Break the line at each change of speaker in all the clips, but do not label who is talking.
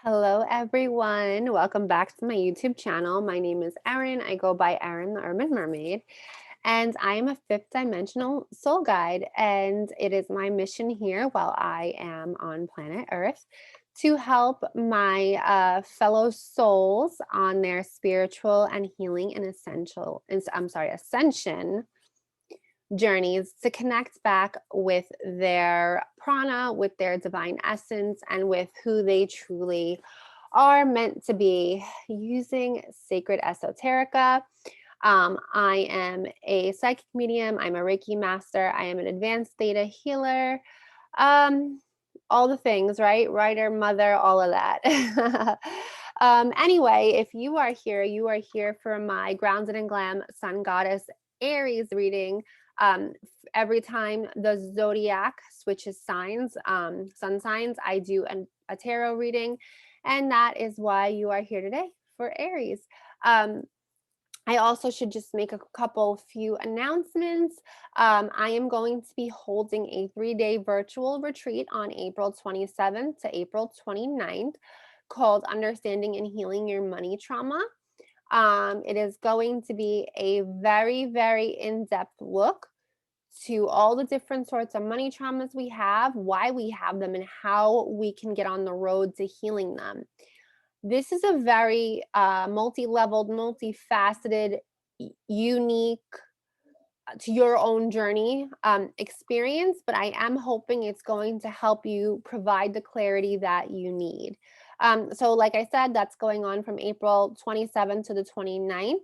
Hello, everyone. Welcome back to my YouTube channel. My name is Erin. I go by Erin the Urban Mermaid, and I am a fifth dimensional soul guide. And it is my mission here while I am on planet Earth to help my fellow souls on their spiritual and healing and ascension journeys to connect back with their prana, with their divine essence, and with who they truly are meant to be using sacred esoterica. I am a psychic medium. I'm a Reiki master. I am an advanced theta healer. Um, all the things, right? Writer, mother, all of that. Anyway, if you are here for my Grounded and Glam Sun Goddess Aries reading. Every time the zodiac switches signs, sun signs, I do a tarot reading, and that is why you are here today for Aries. I also should just make a few announcements. I am going to be holding a 3-day virtual retreat on April 27th to April 29th called Understanding and Healing Your Money Trauma. It is going to be a very, very in-depth look to all the different sorts of money traumas we have, why we have them, and how we can get on the road to healing them. This is a very multi-leveled, multifaceted, unique to your own journey experience, but I am hoping it's going to help you provide the clarity that you need. So like I said, that's going on from April 27th to the 29th.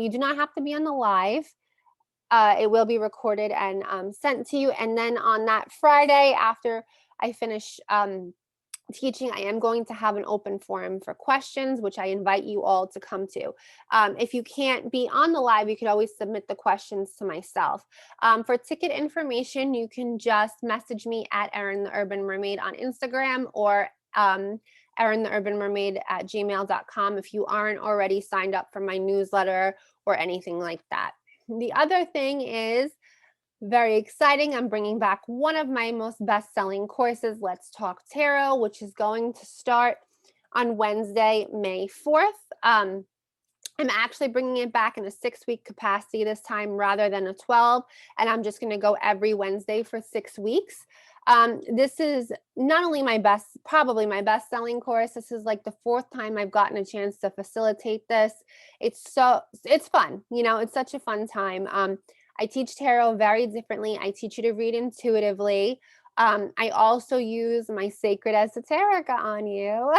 You do not have to be on the live. It will be recorded and sent to you. And then on that Friday, after I finish teaching, I am going to have an open forum for questions, which I invite you all to come to. If you can't be on the live, you could always submit the questions to myself. For ticket information, you can just message me at Erin the Urban Mermaid on Instagram or Erin the Urban Mermaid at gmail.com if you aren't already signed up for my newsletter or anything like that. The other thing is very exciting. I'm bringing back one of my most best-selling courses, Let's Talk Tarot, which is going to start on Wednesday, May 4th. I'm actually bringing it back in a 6-week capacity this time rather than a 12, and I'm just going to go every Wednesday for 6 weeks. This is not only probably my best-selling course. This is like the 4th time I've gotten a chance to facilitate this. It's fun. It's such a fun time. I teach tarot very differently. I teach you to read intuitively. I also use my sacred esoterica on you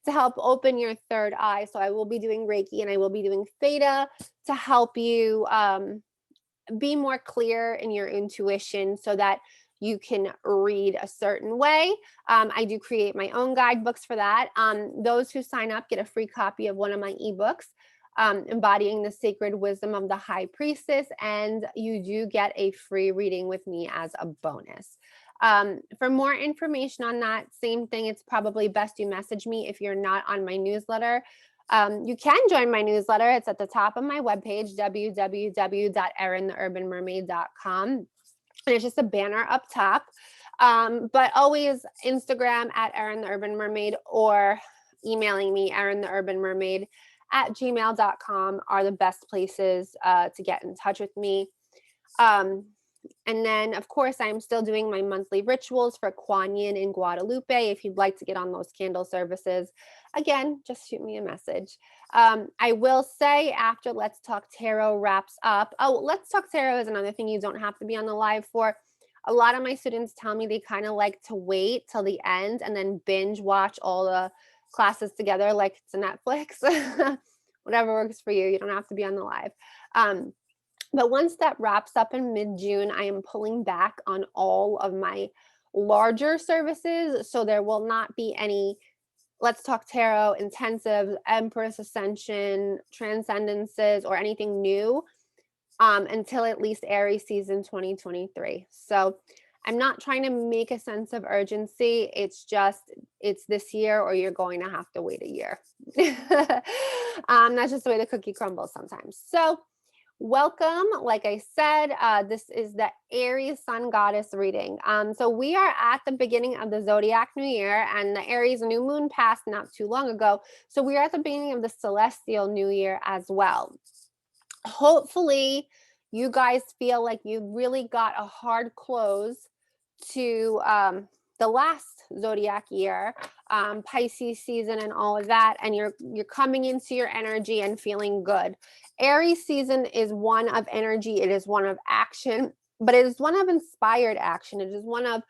to help open your third eye. So I will be doing Reiki and I will be doing Theta to help you be more clear in your intuition so that you can read a certain way. I do create my own guidebooks for that. Those who sign up get a free copy of one of my ebooks, Embodying the Sacred Wisdom of the High Priestess, and you do get a free reading with me as a bonus. For more information on that same thing, it's probably best you message me if you're not on my newsletter. You can join my newsletter. It's at the top of my webpage, www.erintheurbanmermaid.com. And it's just a banner up top. But always Instagram at Erin the Urban Mermaid or emailing me, erintheurbanmermaid@gmail.com are the best places to get in touch with me. And then, of course, I'm still doing my monthly rituals for Kuan Yin in Guadalupe. If you'd like to get on those candle services, again, just shoot me a message. I will say after Let's Talk Tarot wraps up, Let's Talk Tarot is another thing you don't have to be on the live for. A lot of my students tell me they kind of like to wait till the end and then binge watch all the classes together like it's a Netflix. Whatever works for you. You don't have to be on the live. But once that wraps up in mid-June, I am pulling back on all of my larger services. So there will not be any Let's Talk Tarot, intensive, Empress Ascension, Transcendences, or anything new until at least Aries season 2023. So I'm not trying to make a sense of urgency. It's this year or you're going to have to wait a year. That's just the way the cookie crumbles sometimes. So Welcome. Like I said, this is the Aries Sun Goddess reading. So we are at the beginning of the Zodiac New Year, and the Aries new moon passed not too long ago. So we are at the beginning of the Celestial New Year as well. Hopefully, you guys feel like you really got a hard close to the last zodiac year, Pisces season and all of that, and you're coming into your energy and feeling good. Aries season is one of energy, it is one of action, but it is one of inspired action. It is one of,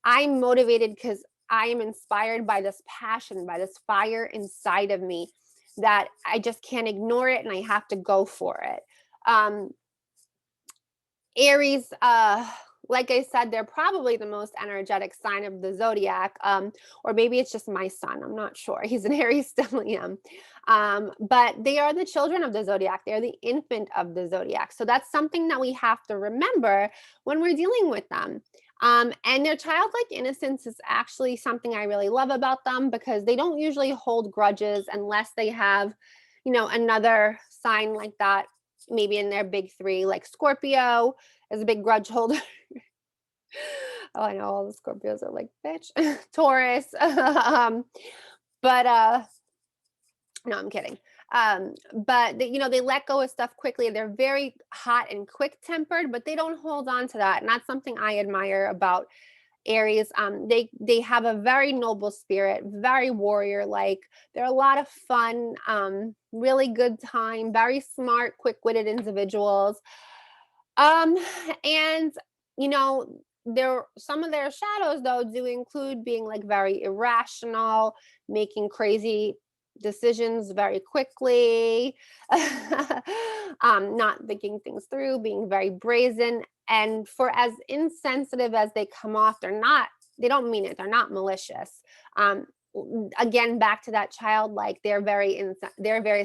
I'm motivated because I am inspired by this passion, by this fire inside of me that I just can't ignore it and I have to go for it. Aries, like I said, they're probably the most energetic sign of the zodiac, or maybe it's just my son. I'm not sure. He's an Aries stellium. But they are the children of the zodiac. They're the infant of the zodiac. So that's something that we have to remember when we're dealing with them. And their childlike innocence is actually something I really love about them because they don't usually hold grudges unless they have, another sign like that, maybe in their big three, like Scorpio is a big grudge holder. Oh, I know all the Scorpios are like, bitch. Taurus. But no, I'm kidding. But they let go of stuff quickly. They're very hot and quick tempered, but they don't hold on to that. And that's something I admire about Aries. They have a very noble spirit, very warrior like. They're a lot of fun, really good time, very smart, quick-witted individuals. And some of their shadows though do include being like very irrational, making crazy decisions very quickly, not thinking things through, being very brazen. And for as insensitive as they come off, they don't mean it. They're not malicious. Again, back to that childlike, they're very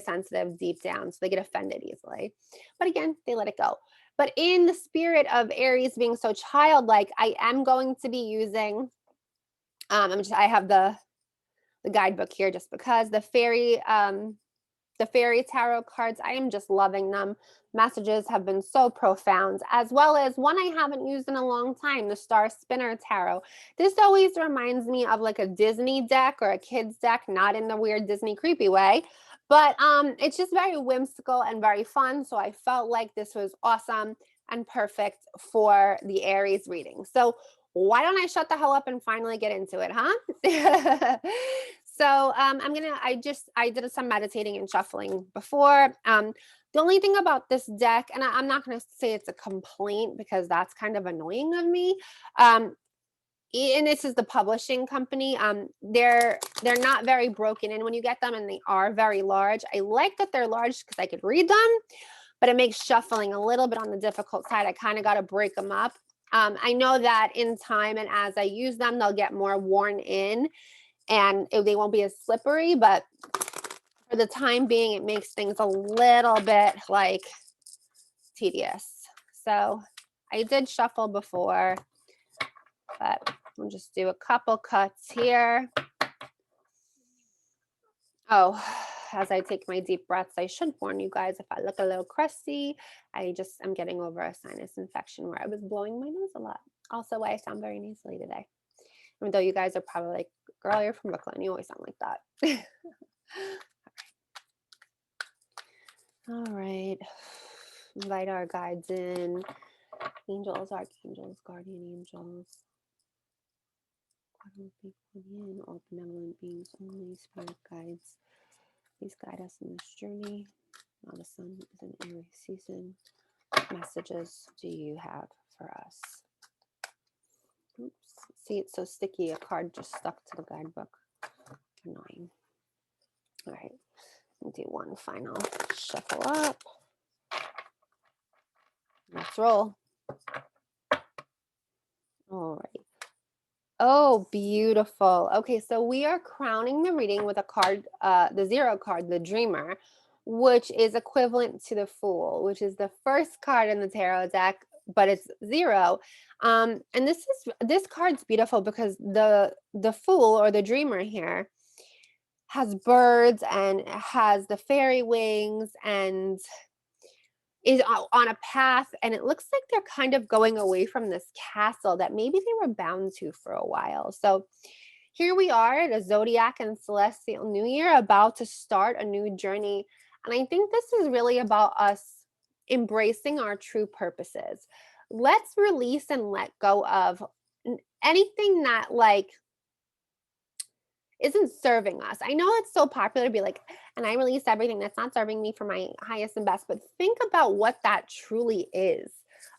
sensitive deep down, so they get offended easily. But again, they let it go. But in the spirit of Aries being so childlike, I am going to be using, I have the guidebook here just because the fairy tarot cards, I am just loving them. Messages have been so profound, as well as one I haven't used in a long time, the Star Spinner Tarot. This always reminds me of like a Disney deck or a kid's deck, not in the weird Disney creepy way, but it's just very whimsical and very fun. So I felt like this was awesome and perfect for the Aries reading. So why don't I shut the hell up and finally get into it, huh? So I did some meditating and shuffling before. The only thing about this deck, and I'm not going to say it's a complaint because that's kind of annoying of me. And this is the publishing company. They're not very broken in when you get them, and they are very large. I like that they're large because I could read them, but it makes shuffling a little bit on the difficult side. I kind of got to break them up. I know that in time and as I use them, they'll get more worn in and they won't be as slippery, but for the time being, it makes things a little bit like tedious. So I did shuffle before, but I'll just do a couple cuts here. Oh, as I take my deep breaths, I should warn you guys if I look a little crusty, I'm getting over a sinus infection where I was blowing my nose a lot. Also, why I sound very nasally today. Even though you guys are probably like, girl, you're from Brooklyn. You always sound like that. All right. Invite our guides in. Angels, archangels, guardian angels. All benevolent beings, only spirit guides. Please guide us in this journey. Now the sun is in Aries season. What messages do you have for us? Oops. See, it's so sticky. A card just stuck to the guidebook. Annoying. All right. We'll do one final shuffle up. Let's roll. All right. Oh, beautiful. Okay, so we are crowning the reading with a card, the Zero card, the Dreamer, which is equivalent to the Fool, which is the first card in the tarot deck, but it's 0. And this card's beautiful because the Fool or the Dreamer here has birds and has the fairy wings, and is on a path, and it looks like they're kind of going away from this castle that maybe they were bound to for a while. So here we are at a zodiac and celestial new year, about to start a new journey. And I think this is really about us embracing our true purposes. Let's release and let go of anything that like isn't serving us. I know it's so popular to be like, and I release everything that's not serving me for my highest and best, but think about what that truly is.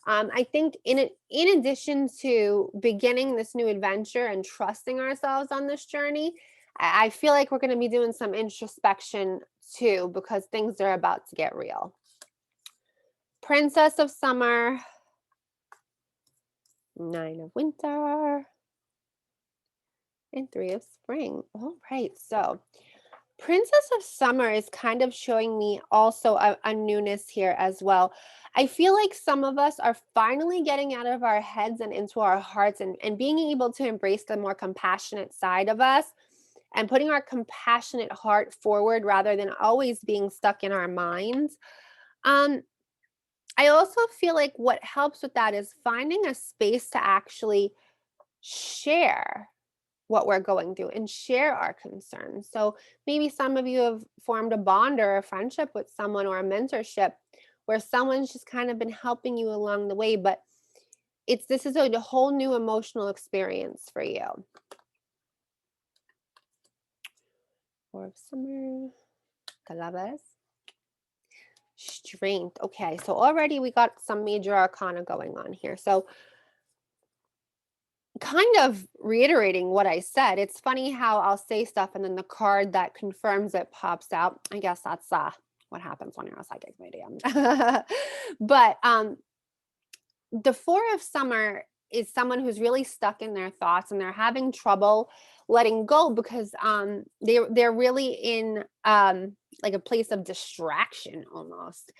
I think in addition to beginning this new adventure and trusting ourselves on this journey, I feel like we're going to be doing some introspection too, because things are about to get real. Princess of Summer, Nine of Winter, and Three of Spring. All right, so Princess of Summer is kind of showing me also a newness here as well. I feel like some of us are finally getting out of our heads and into our hearts, and being able to embrace the more compassionate side of us and putting our compassionate heart forward rather than always being stuck in our minds. Um, I also feel like what helps with that is finding a space to actually share what we're going through and share our concerns. So maybe some of you have formed a bond or a friendship with someone, or a mentorship where someone's just kind of been helping you along the way, but this is a whole new emotional experience for you. Four of Summer, Calabas, Strength. Okay, so already we got some major arcana going on here. So kind of reiterating what I said, it's funny how I'll say stuff and then the card that confirms it pops out. I guess that's what happens when you're a psychic medium. But the Four of Summer is someone who's really stuck in their thoughts, and they're having trouble letting go because they're really in like a place of distraction almost,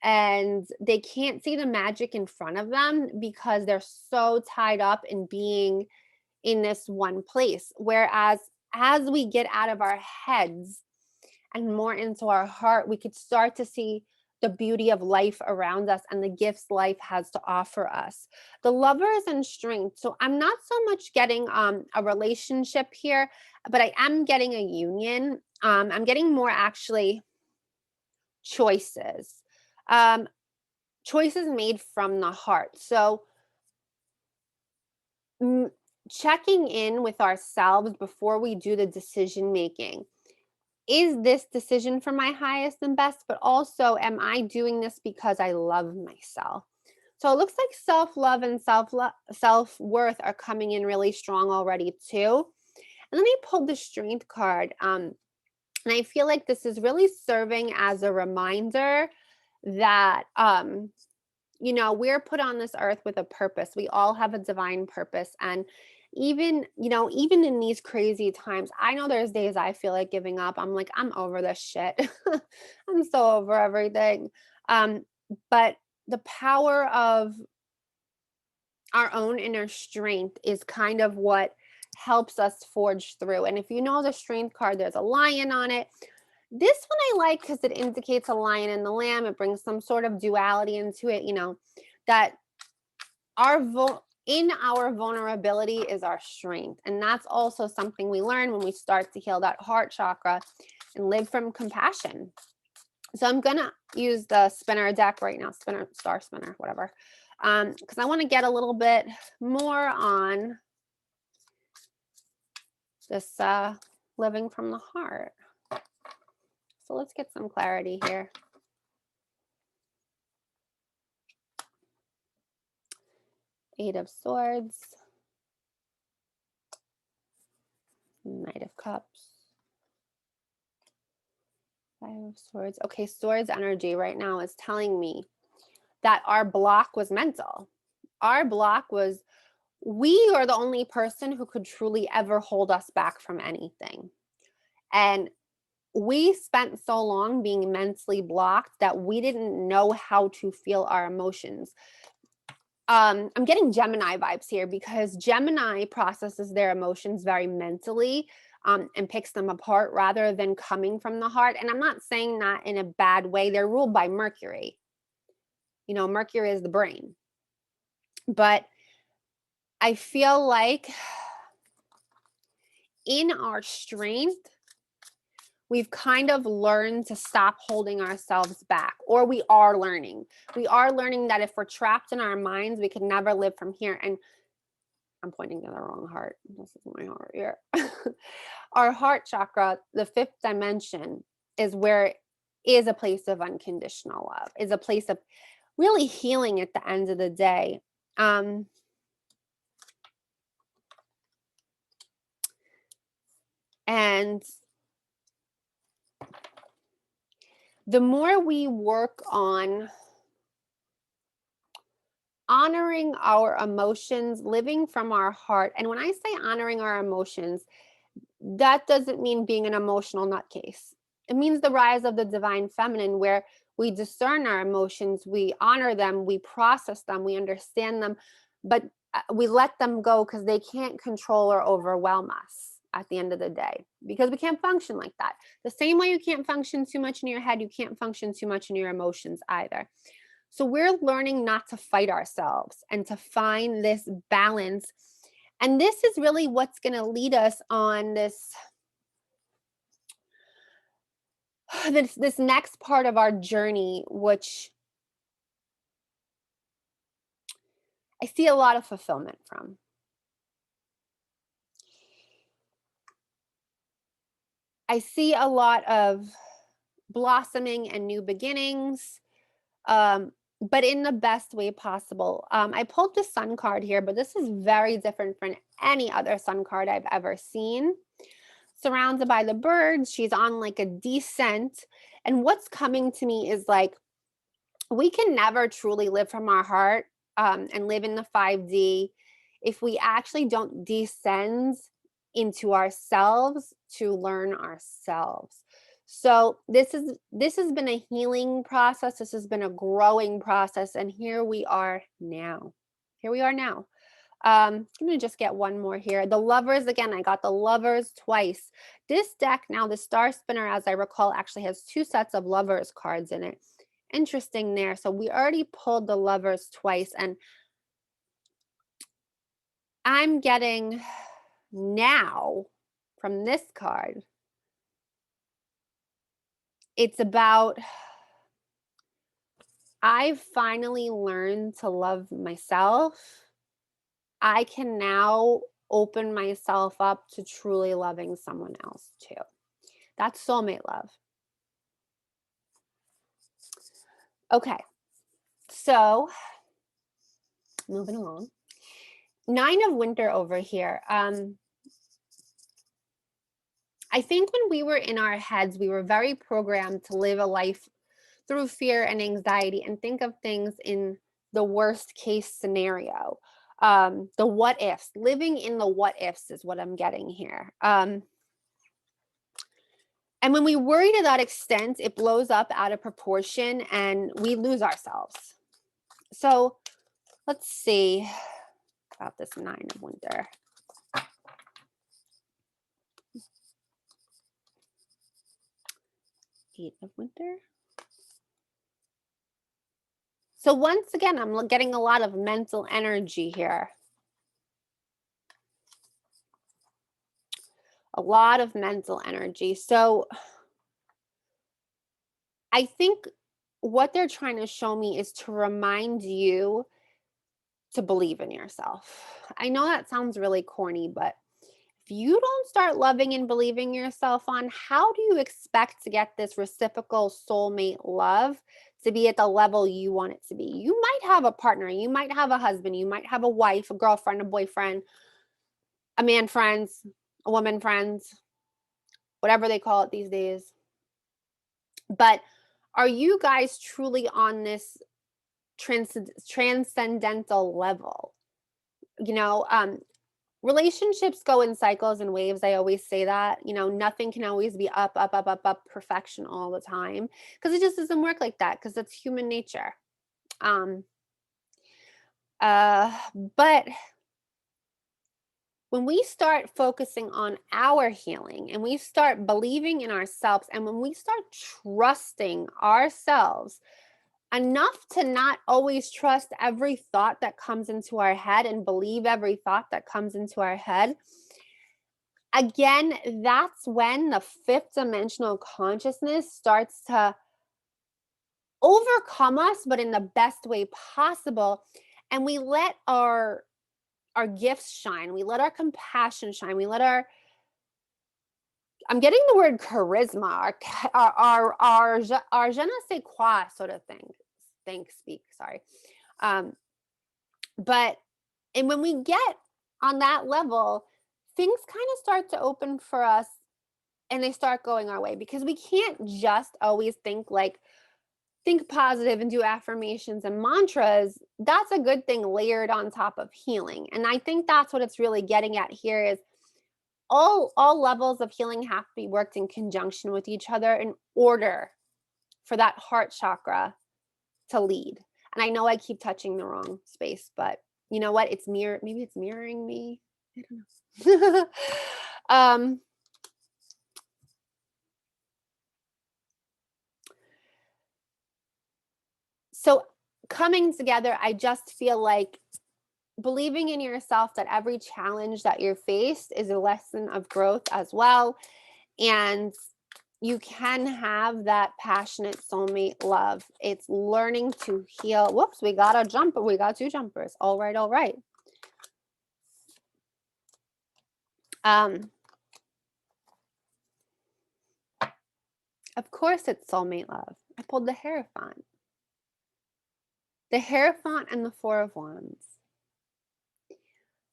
and they can't see the magic in front of them because they're so tied up in being in this one place. Whereas as we get out of our heads and more into our heart, we could start to see the beauty of life around us and the gifts life has to offer us. The Lovers and Strength. So I'm not so much getting a relationship here, but I am getting a union. I'm getting more actually choices. Choices made from the heart. So checking in with ourselves before we do the decision making. Is this decision for my highest and best? But also, am I doing this because I love myself? So it looks like self-love and self-worth are coming in really strong already too. And then I pulled the Strength card. And I feel like this is really serving as a reminder that we're put on this earth with a purpose. We all have a divine purpose. And even in these crazy times, I know there's days I feel like giving up. I'm like, I'm over this shit. I'm so over everything. But the power of our own inner strength is kind of what helps us forge through. And if you know the Strength card, there's a lion on it. This one I like because it indicates a lion and the lamb. It brings some sort of duality into it, that in our vulnerability is our strength. And that's also something we learn when we start to heal that heart chakra and live from compassion. So I'm going to use the spinner deck right now, star spinner, whatever, because I want to get a little bit more on this living from the heart. So let's get some clarity here. Eight of Swords, Knight of Cups, Five of Swords. Okay, Swords energy right now is telling me that our block was mental. Our block was, we are the only person who could truly ever hold us back from anything. And we spent so long being mentally blocked that we didn't know how to feel our emotions. I'm getting Gemini vibes here because Gemini processes their emotions very mentally and picks them apart rather than coming from the heart. And I'm not saying that in a bad way. They're ruled by Mercury. Mercury is the brain. But I feel like in our strength, we've kind of learned to stop holding ourselves back, or we are learning. We are learning that if we're trapped in our minds, we can never live from here. And I'm pointing to the wrong heart. This is my heart here. Our heart chakra, the fifth dimension, is a place of unconditional love, is a place of really healing at the end of the day. And the more we work on honoring our emotions, living from our heart, and when I say honoring our emotions, that doesn't mean being an emotional nutcase. It means the rise of the divine feminine, where we discern our emotions, we honor them, we process them, we understand them, but we let them go because they can't control or overwhelm us at the end of the day, because we can't function like that. The same way you can't function too much in your head, you can't function too much in your emotions either. So we're learning not to fight ourselves and to find this balance. And this is really what's going to lead us on this next part of our journey, which I see a lot of fulfillment from. I see a lot of blossoming and new beginnings, but in the best way possible. I pulled the sun card here, but this is very different from any other sun card I've ever seen. Surrounded by the birds, she's on like a descent. And what's coming to me is like, we can never truly live from our heart and live in the 5D if we actually don't descend into ourselves to learn ourselves. So this has been a healing process. This has been a growing process, and here we are now. I'm going to just get one more here. The Lovers, again, I got the Lovers twice. This deck now, the Star Spinner, as I recall, actually has 2 sets of Lovers cards in it. Interesting there. So we already pulled the Lovers twice, and I'm getting now from this card, it's about, I've finally learned to love myself. I can now open myself up to truly loving someone else too. That's soulmate love. Okay, so moving along. 9 of Winter over here. I think when we were in our heads, we were very programmed to live a life through fear and anxiety and think of things in the worst case scenario. The what ifs, living in the what ifs is what I'm getting here. And when we worry to that extent, it blows up out of proportion and we lose ourselves. So let's see about this 9 of Winter. Eight of Winter. So once again, I'm getting a lot of mental energy here. A lot of mental energy. So I think what they're trying to show me is to remind you to believe in yourself. I know that sounds really corny, but if you don't start loving and believing yourself on, how do you expect to get this reciprocal soulmate love to be at the level you want it to be? You might have a partner, you might have a husband, you might have a wife, a girlfriend, a boyfriend, a man friends, a woman friends, whatever they call it these days. But are you guys truly on this transcendental level? Relationships go in cycles and waves. I always say that. Nothing can always be up, up, up, up, up, perfection all the time, because it just doesn't work like that, because that's human nature. But when we start focusing on our healing and we start believing in ourselves, and when we start trusting ourselves, enough to not always trust every thought that comes into our head and believe every thought that comes into our head. Again, that's when the fifth dimensional consciousness starts to overcome us, but in the best way possible. And we let our gifts shine. We let our compassion shine. We let our, I'm getting the word charisma, our je ne sais quoi sort of thing. Speak, sorry. But, and when we get on that level, things kind of start to open for us and they start going our way, because we can't just always think positive and do affirmations and mantras. That's a good thing layered on top of healing. And I think that's what it's really getting at here is all levels of healing have to be worked in conjunction with each other in order for that heart chakra to lead. And I know I keep touching the wrong space, but you know what? Maybe it's mirroring me. I don't know. So coming together, I just feel like believing in yourself that every challenge that you're faced is a lesson of growth as well. And you can have that passionate soulmate love. It's learning to heal. Whoops, we got a jumper. We got two jumpers. All right, all right. Of course it's soulmate love. I pulled the Hierophant. The Hierophant and the Four of Wands.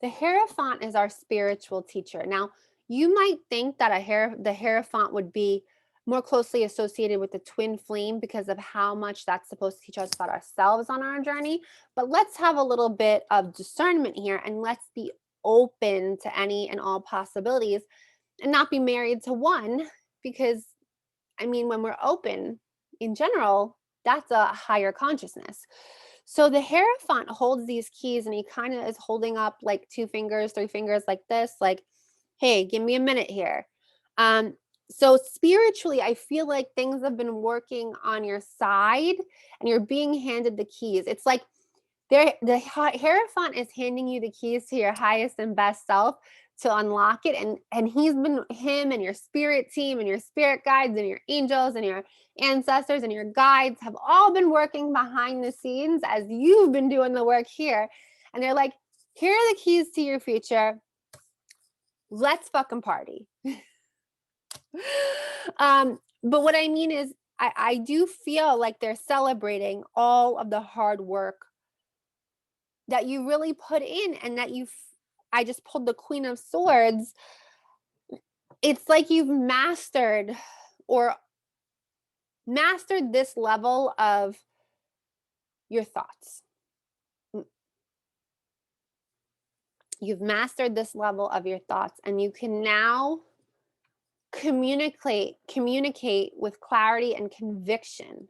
The Hierophant is our spiritual teacher. Now, you might think that the Hierophant would be more closely associated with the twin flame because of how much that's supposed to teach us about ourselves on our journey. But let's have a little bit of discernment here and let's be open to any and all possibilities and not be married to one, because I mean, when we're open in general, that's a higher consciousness. So the Hierophant holds these keys and he kind of is holding up like 2 fingers, 3 fingers like this, like, hey, give me a minute here. So spiritually, I feel like things have been working on your side and you're being handed the keys. It's like the Hierophant is handing you the keys to your highest and best self to unlock it. And him and your spirit team and your spirit guides and your angels and your ancestors and your guides have all been working behind the scenes as you've been doing the work here. And they're like, here are the keys to your future. Let's fucking party. But what I mean is, I do feel like they're celebrating all of the hard work that you really put in and that I just pulled the Queen of Swords. It's like you've mastered this level of your thoughts. You've mastered this level of your thoughts and you can now communicate with clarity and conviction,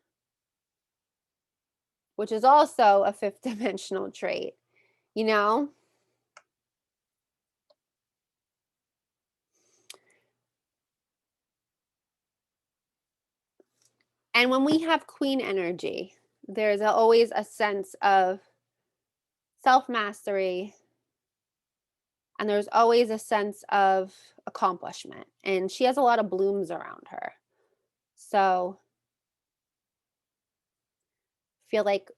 which is also a fifth dimensional trait, you know? And when we have queen energy, there's always a sense of self-mastery, and there's always a sense of accomplishment. And she has a lot of blooms around her. So I feel like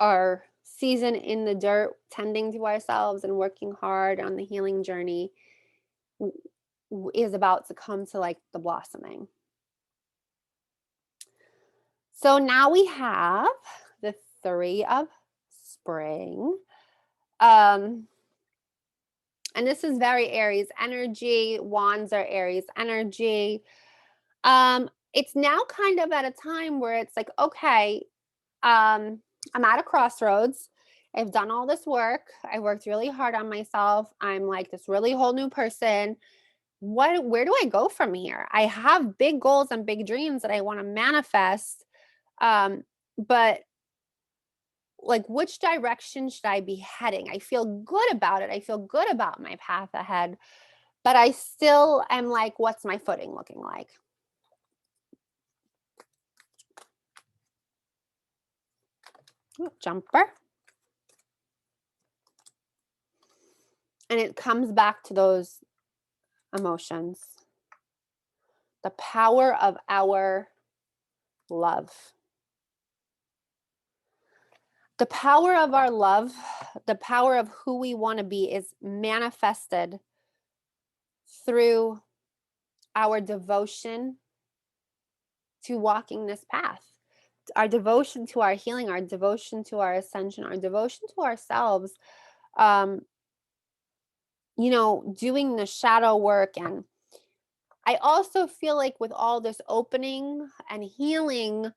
our season in the dirt, tending to ourselves and working hard on the healing journey is about to come to like the blossoming. So now we have the Three of Spring. And this is very Aries energy. Wands are Aries energy. It's now kind of at a time where it's like, okay, I'm at a crossroads. I've done all this work. I worked really hard on myself. I'm like this really whole new person. Where do I go from here? I have big goals and big dreams that I want to manifest. But like, which direction should I be heading? I feel good about it. I feel good about my path ahead, but I still am like, what's my footing looking like? Jumper. And it comes back to those emotions. The power of our love. The power of our love, the power of who we want to be is manifested through our devotion to walking this path. Our devotion to our healing, our devotion to our ascension, our devotion to ourselves, doing the shadow work. And I also feel like with all this opening and healing,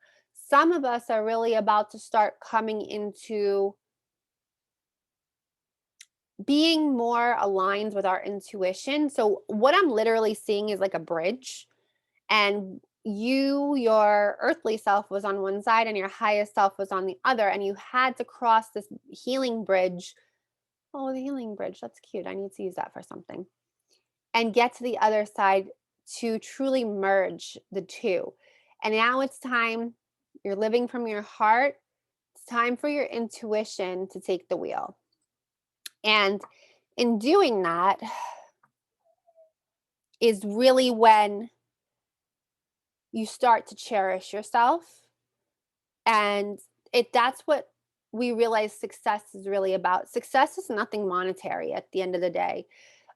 some of us are really about to start coming into being more aligned with our intuition. So what I'm literally seeing is like a bridge, and your earthly self was on one side and your highest self was on the other, and you had to cross this healing bridge. Oh, the healing bridge, that's cute. I need to use that for something. And get to the other side to truly merge the two. And now it's time. You're living from your heart. It's time for your intuition to take the wheel. And in doing that is really when you start to cherish yourself. And that's what we realize success is really about. Success is nothing monetary at the end of the day.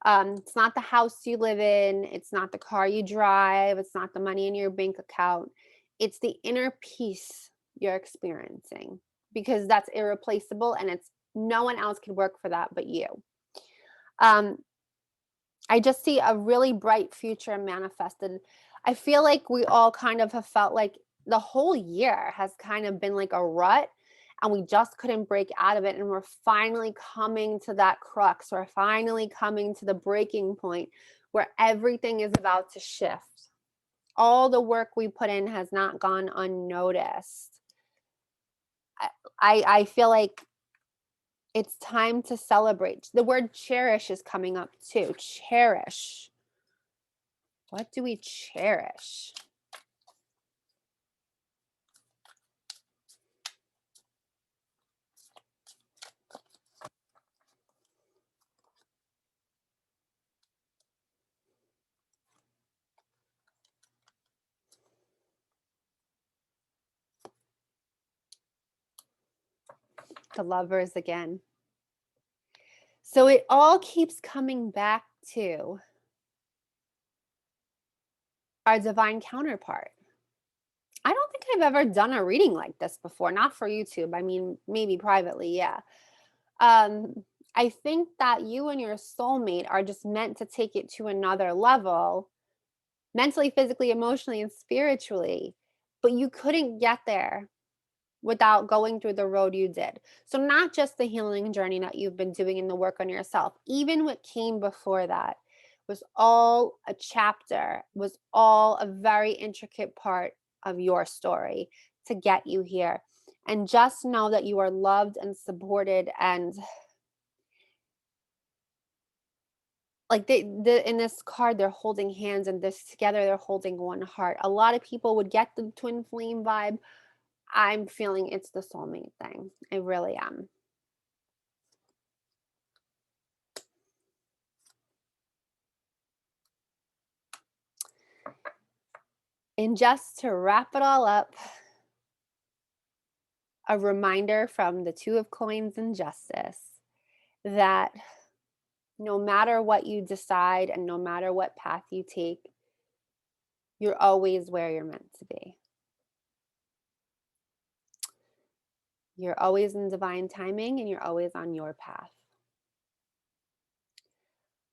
It's not the house you live in. It's not the car you drive. It's not the money in your bank account. It's the inner peace you're experiencing, because that's irreplaceable, and it's no one else can work for that but you. I just see a really bright future manifested. I feel like we all kind of have felt like the whole year has kind of been like a rut, and we just couldn't break out of it. And we're finally coming to that crux. We're finally coming to the breaking point where everything is about to shift. All the work we put in has not gone unnoticed. I feel like it's time to celebrate. The word cherish is coming up too. Cherish. What do we cherish? The Lovers again. So it all keeps coming back to our divine counterpart. I don't think I've ever done a reading like this before, not for YouTube. I mean, maybe privately, yeah. I think that you and your soulmate are just meant to take it to another level, mentally, physically, emotionally, and spiritually. But you couldn't get there without going through the road you did. So not just the healing journey that you've been doing in the work on yourself, even what came before that was all a chapter, was all a very intricate part of your story to get you here. And just know that you are loved and supported, and like in this card, they're holding hands, and this together they're holding one heart. A lot of people would get the twin flame vibe. I'm feeling it's the soulmate thing. I really am. And just to wrap it all up, a reminder from the Two of Coins and Justice that no matter what you decide and no matter what path you take, you're always where you're meant to be. You're always in divine timing, and you're always on your path.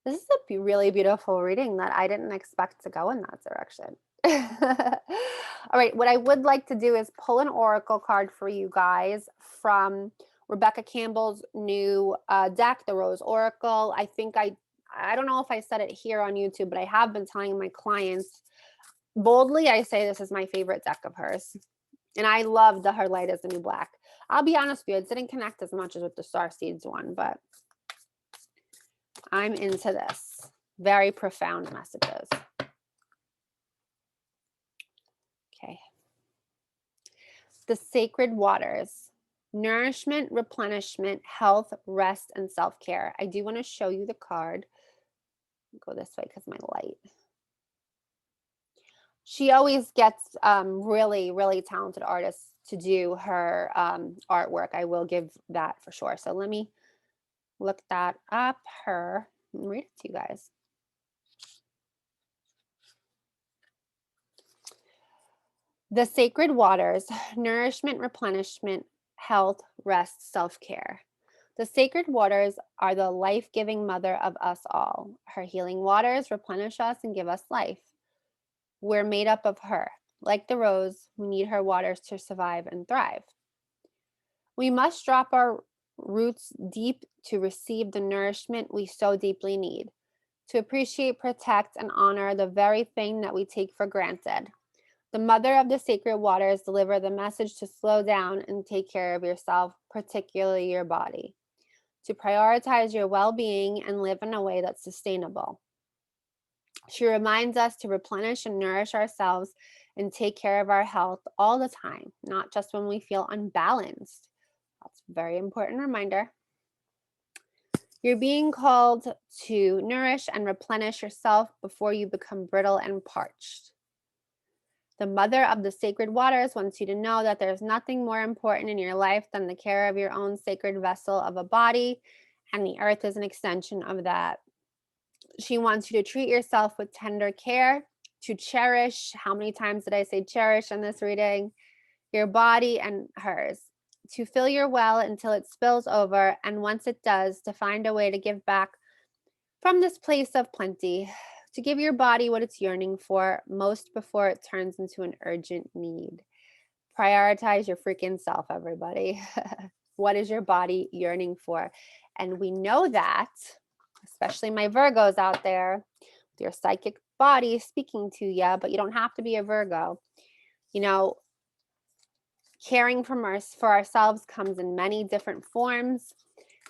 This is a really beautiful reading that I didn't expect to go in that direction. All right, what I would like to do is pull an oracle card for you guys from Rebecca Campbell's new deck, the Rose Oracle. I think I don't know if I said it here on YouTube, but I have been telling my clients boldly, I say this is my favorite deck of hers. And I love the Her Light is the New Black. I'll be honest with you, it didn't connect as much as with the Star Seeds one, but I'm into this. Very profound messages. Okay. The sacred waters. nourishment, replenishment, health, rest, and self-care. I do want to show you the card. Go this way because my light. She always gets really, really talented artists to do her artwork. I will give that for sure. So let me look that up. Her, read it to you guys. The sacred waters, nourishment, replenishment, health, rest, self-care. The sacred waters are the life-giving mother of us all. Her healing waters replenish us and give us life. We're made up of her. Like the rose, we need her waters to survive and thrive. We must drop our roots deep to receive the nourishment we so deeply need, to appreciate, protect, and honor the very thing that we take for granted. The mother of the sacred waters deliver the message to slow down and take care of yourself, particularly your body, to prioritize your well-being and live in a way that's sustainable. She reminds us to replenish and nourish ourselves and take care of our health all the time, not just when we feel unbalanced. That's a very important reminder. You're being called to nourish and replenish yourself before you become brittle and parched. The mother of the sacred waters wants you to know that there's nothing more important in your life than the care of your own sacred vessel of a body, and the earth is an extension of that. She wants you to treat yourself with tender care, to cherish. How many times did I say cherish in this reading? Your body and hers. To fill your well until it spills over, and once it does, to find a way to give back from this place of plenty, to give your body what it's yearning for, most before it turns into an urgent need. Prioritize your freaking self, everybody. What is your body yearning for? And we know that, especially my Virgos out there, with your psychic body speaking to you, but you don't have to be a Virgo. You know, caring for ourselves comes in many different forms.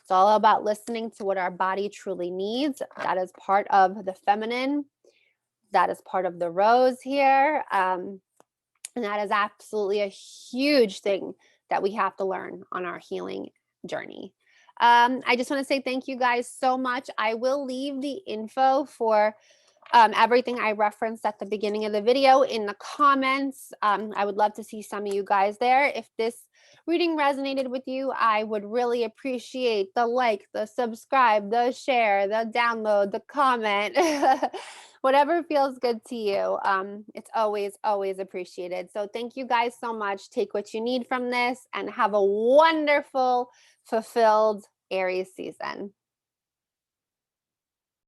It's all about listening to what our body truly needs. That is part of the feminine. That is part of the rose here. And that is absolutely a huge thing that we have to learn on our healing journey. I just want to say thank you guys so much. I will leave the info for everything I referenced at the beginning of the video in the comments. I would love to see some of you guys there. If this reading resonated with you, I would really appreciate the like, the subscribe, the share, the download, the comment, whatever feels good to you. It's always, always appreciated. So thank you guys so much. Take what you need from this and have a wonderful, fulfilled Aries season.